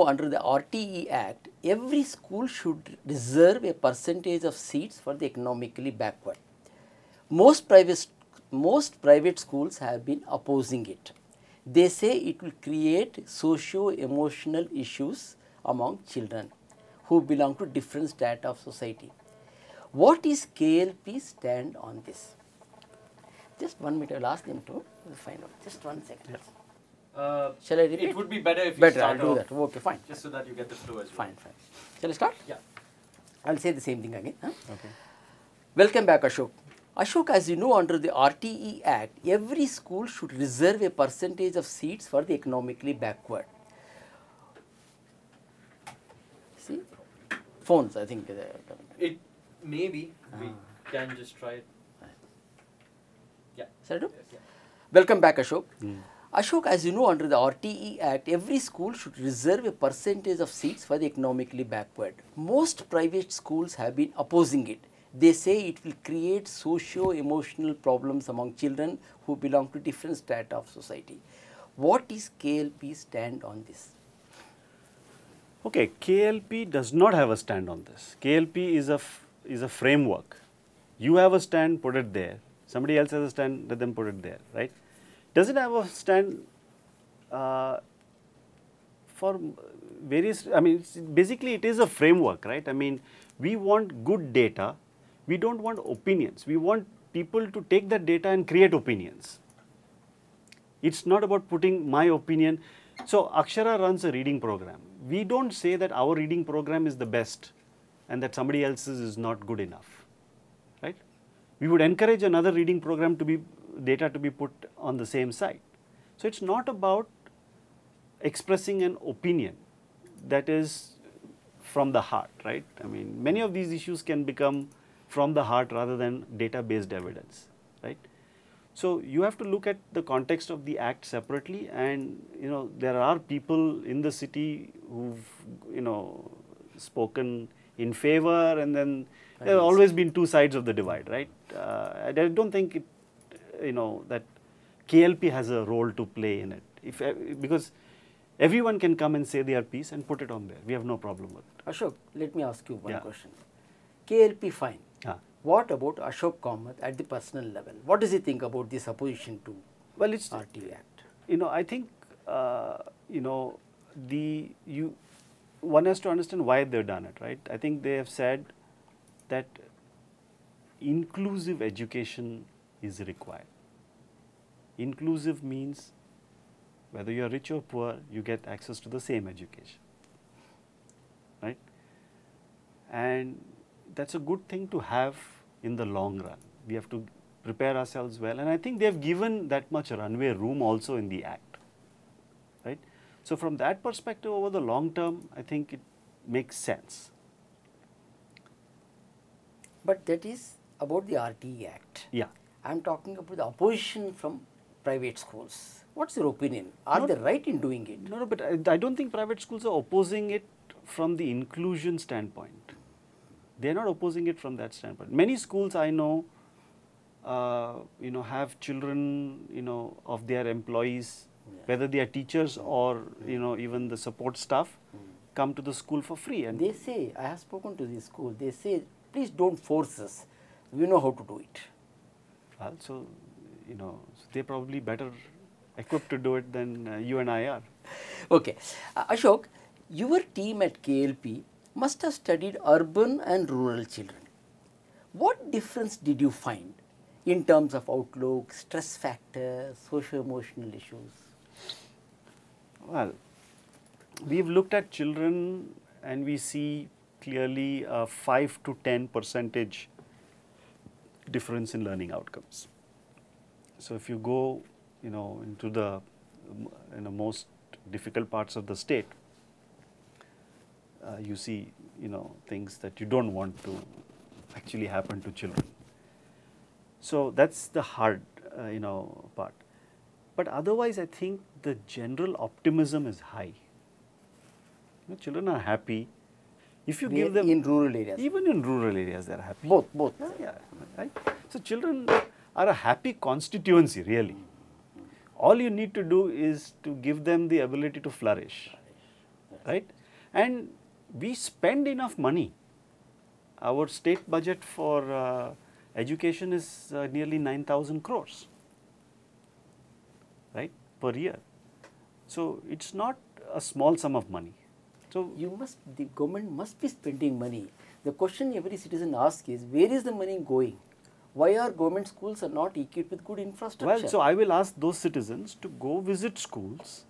Under the RTE Act, every school should reserve a percentage of seats for the economically backward. Most private schools have been opposing it. They say it will create socio-emotional issues among children who belong to different strata of society. What is KLP stand on this? Just 1 minute, I will ask them to find out. Just 1 second. Yes. Shall I repeat? It would be better if you Better, start I'll do off, that. Okay, fine. just so that you get the flow as well. Fine, fine. Shall I start? Yeah. I'll say the same thing again. Huh? Okay. Welcome back, Ashok. Ashok, as you know, under the RTE Act, every school should reserve a percentage of seats for the economically backward. See? Phones, I think. It maybe we can just try it. Yeah. Shall I do? Yes, yeah. Welcome back, Ashok. Ashok, as you know, under the RTE Act, every school should reserve a percentage of seats for the economically backward. Most private schools have been opposing it. They say it will create socio-emotional problems among children who belong to different strata of society. What is KLP stand on this? Okay, KLP does not have a stand on this. KLP is a framework. You have a stand, put it there. Somebody else has a stand, let them put it there, right? Does it have a stand for various, I mean, basically it is a framework, right? I mean, we want good data. We don't want opinions. We want people to take that data and create opinions. It's not about putting my opinion. So, Akshara runs a reading program. We don't say that our reading program is the best and that somebody else's is not good enough, right? We would encourage another reading program to be, data to be put on the same site. So, it's not about expressing an opinion that is from the heart, right? I mean, many of these issues can become from the heart rather than data-based evidence, right? So, you have to look at the context of the act separately, and you know, there are people in the city who've, you know, spoken in favor, and then there have always been two sides of the divide, right? I don't think it, you know, that KLP has a role to play in it, because everyone can come and say their piece and put it on there. We have no problem with it. Ashok, let me ask you one question. KLP fine. What about Ashok Kamath at the personal level? What does he think about this opposition to RTE Act? You know, I think, you know, one has to understand why they've done it, right? I think they have said that inclusive education is required. Inclusive means whether you are rich or poor, you get access to the same education, right? And that's a good thing to have in the long run. We have to prepare ourselves well, and I think they have given that much runway room also in the act, right? So, from that perspective, over the long term, I think it makes sense. But that is about the RTE Act. Yeah. I am talking about the opposition from private schools. What's your opinion? Are they right in doing it? No, but I don't think private schools are opposing it from the inclusion standpoint. They are not opposing it from that standpoint. Many schools I know, you know, have children, you know, of their employees, whether they are teachers or, you know, even the support staff, come to the school for free. And they say, I have spoken to the school, they say, please don't force us. We know how to do it. Well, so, you know, they're probably better equipped to do it than you and I are. Okay. Ashok, your team at KLP must have studied urban and rural children. What difference did you find in terms of outlook, stress factors, socio-emotional issues? Well, we've looked at children and we see clearly a 5 to 10% difference in learning outcomes. So, if you go, you know, into the most difficult parts of the state, you see, you know, things that you don't want to actually happen to children. So, that's the hard, you know, part. But otherwise, I think the general optimism is high. You know, children are happy. If you give them in rural areas, even in rural areas, they are happy. Both. Yeah, right. So, children are a happy constituency, really. All you need to do is to give them the ability to flourish. right? And we spend enough money. Our state budget for education is nearly 9,000 crores, right, per year. So it's not a small sum of money. So the government must be spending money. The question every citizen asks is, where is the money going? Why are government schools are not equipped with good infrastructure? well, so I will ask those citizens to go visit schools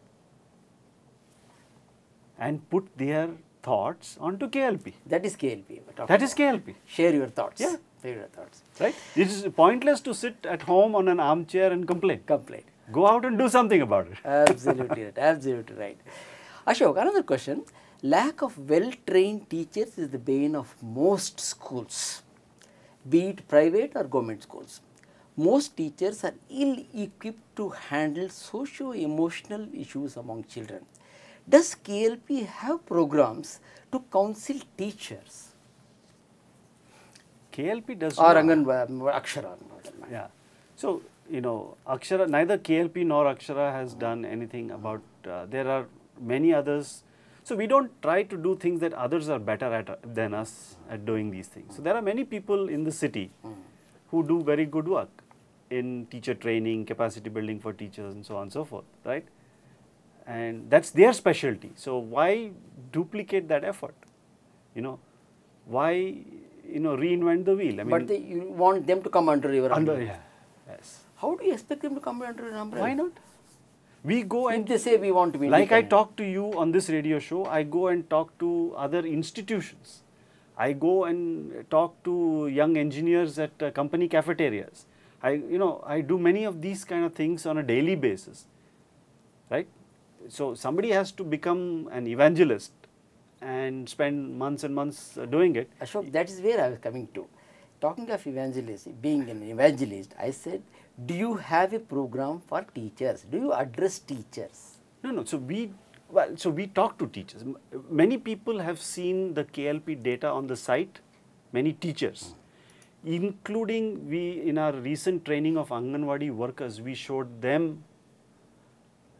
and put their thoughts onto KLP. That is KLP. That is KLP. Share your thoughts. Yeah. Share your thoughts. Right? It is pointless to sit at home on an armchair and complain. Complain. Go out and do something about it. Absolutely right. Absolutely right. Ashok, another question. Lack of well-trained teachers is the bane of most schools, be it private or government schools. Most teachers are ill-equipped to handle socio-emotional issues among children. Does KLP have programs to counsel teachers? KLP does Or not. Akshara? Yeah. So, you know, Akshara, neither KLP nor Akshara has done anything about, there are many others. So, we don't try to do things that others are better at than us at doing these things. So, there are many people in the city who do very good work in teacher training, capacity building for teachers and so on and so forth, right? And that's their specialty. So, why duplicate that effort? You know, why, you know, reinvent the wheel? I mean, But you want them to come under your umbrella. yeah, yes. How do you expect them to come under your umbrella? Why not? We go If and, they say we want to be like I independent. talk to you on this radio show, I go and talk to other institutions. I go and talk to young engineers at company cafeterias. I do many of these kind of things on a daily basis, right? So somebody has to become an evangelist and spend months and months doing it. Ashok, that is where I was coming to. Talking of evangelist, being an evangelist, I said, do you have a program for teachers? Do you address teachers? No. So we talk to teachers. Many people have seen the KLP data on the site. Many teachers, including we in our recent training of Anganwadi workers, we showed them,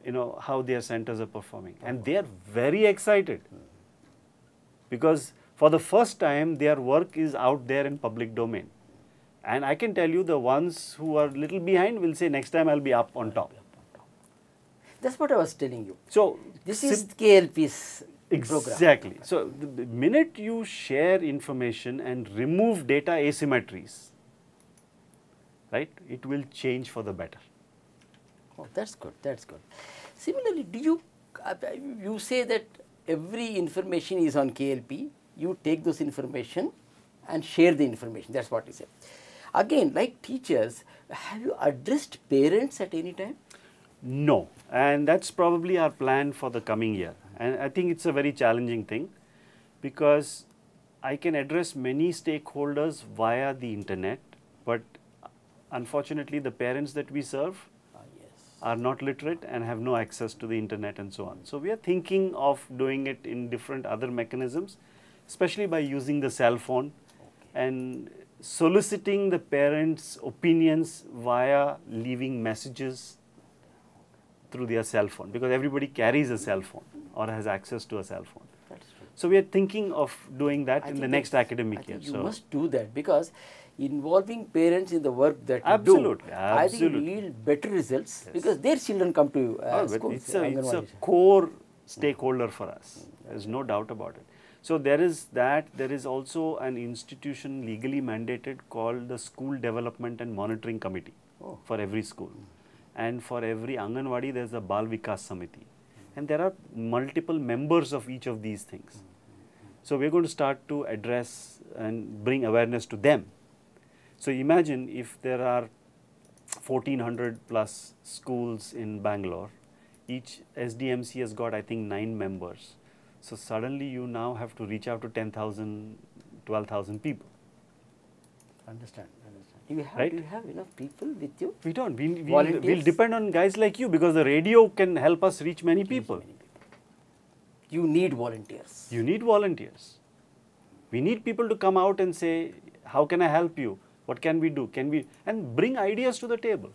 you know, how their centers are performing, and they are very excited because for the first time their work is out there in public domain. And I can tell you, the ones who are little behind will say, next time I'll be up on top. That's what I was telling you. So This is KLP's program. exactly. So the minute you share information and remove data asymmetries, right, it will change for the better. Oh, that's good. That's good. Similarly, do you you say that every information is on KLP. You take those information and share the information. That's what you say. Again, like teachers, have you addressed parents at any time? No, and that's probably our plan for the coming year. And I think it's a very challenging thing because I can address many stakeholders via the internet, but unfortunately the parents that we serve Yes. are not literate and have no access to the internet and so on. So we are thinking of doing it in different other mechanisms, especially by using the cell phone and soliciting the parents' opinions via leaving messages through their cell phone, because everybody carries a cell phone or has access to a cell phone. That's true. So we are thinking of doing that I in the think next that's- academic I year. think you So must do that because involving parents in the work that you Absolutely, do, I think absolutely. you yield better results because their children come to but schools. it's a Anganwadi. core stakeholder for us. There's no doubt about it. So there is that. There is also an institution legally mandated called the School Development and Monitoring Committee for every school. And for every Anganwadi, there's a Bal Vikas Samiti. And there are multiple members of each of these things. So we're going to start to address and bring awareness to them. So imagine if there are 1400 plus schools in Bangalore, each SDMC has got, I think, 9 members. So suddenly you now have to reach out to 10,000, 12,000 people. Understand. Do you have, Right? do you have enough people with you? We don't. We'll Volunteers? depend on guys like you because the radio can help us reach many people. You need volunteers. You need volunteers. We need people to come out and say, how can I help you? What can we do? And bring ideas to the table.